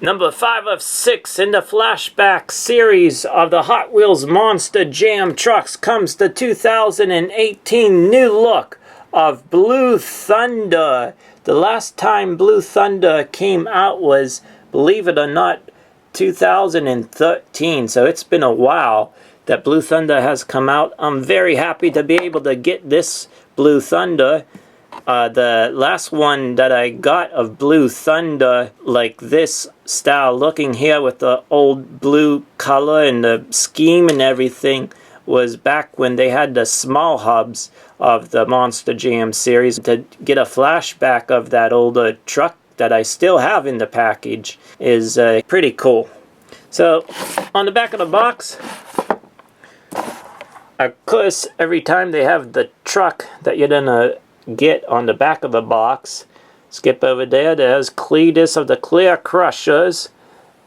Number 5 of 6 in the Flashback series of the Hot Wheels Monster Jam trucks comes the 2018 new look of Blue Thunder. The last time Blue Thunder came out was, believe it or not, 2013. So it's been a while that Blue Thunder has come out. I'm very happy to be able to get this Blue Thunder. The last one that I got of Blue Thunder, like this style looking here with the old blue color and the scheme and everything, was back when they had the small hubs of the Monster Jam series. To get a flashback of that older truck that I still have in the package is pretty cool. So on the back of the box, of course, every time they have the truck that you're gonna get on the back of the box, skip over there, there's Cletus of the Clear Crushers,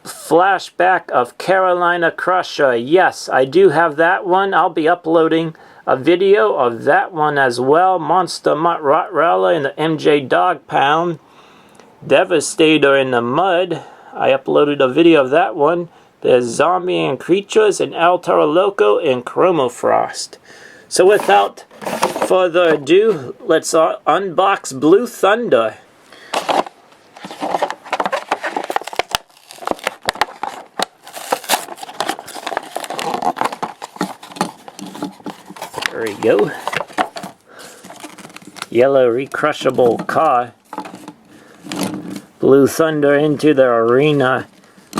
Flashback of Carolina Crusher. Yes, I do have that one. I'll be uploading a video of that one as well. Monster Mutt Rottweiler in the MJ Dog Pound, Devastator in the Mud. I uploaded a video of that one. There's Zombie and Creatures and El Toro Loco and Chromofrost. So without further ado, let's unbox Blue Thunder. There we go. Yellow recrushable car. Blue Thunder into the arena.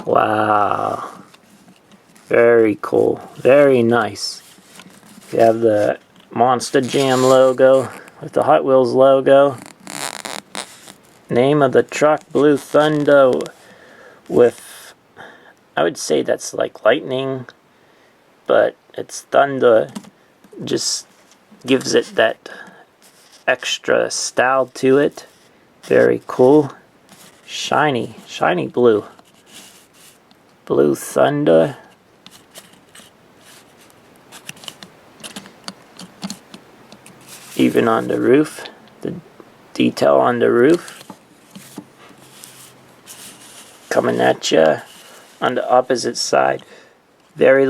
Wow. Very cool. Very nice. You have the Monster Jam logo with the Hot Wheels logo. Name of the truck, Blue Thunder, with, I would say that's like lightning, but it's thunder. Just gives it that extra style to it. Very cool. Shiny, shiny blue. Blue Thunder. Even on the roof, the detail on the roof. Coming at you on the opposite side. Very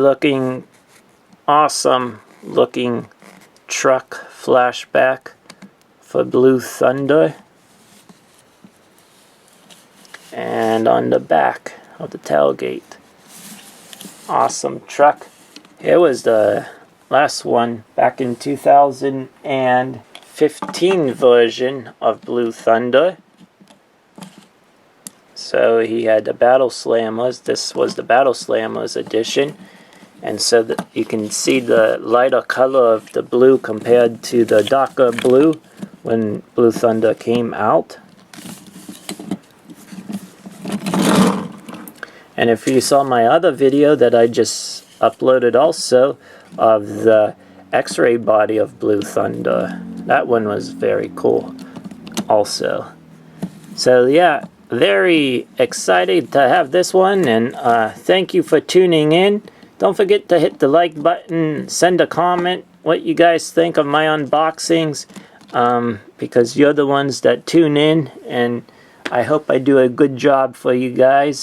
awesome looking truck flashback for Blue Thunder. And on the back of the tailgate. Awesome truck. Here was the last one back in 2015 version of Blue Thunder. So he had the Battle Slammers. This was the Battle Slammers edition. And so that you can see the lighter color of the blue compared to the darker blue when Blue Thunder came out. And if you saw my other video that I just uploaded also of the X-ray body of Blue Thunder, that one was very cool also. So yeah, very excited to have this one, and thank you for tuning in. Don't forget to hit the like button, send a comment what you guys think of my unboxings, because you're the ones that tune in, and I hope I do a good job for you guys.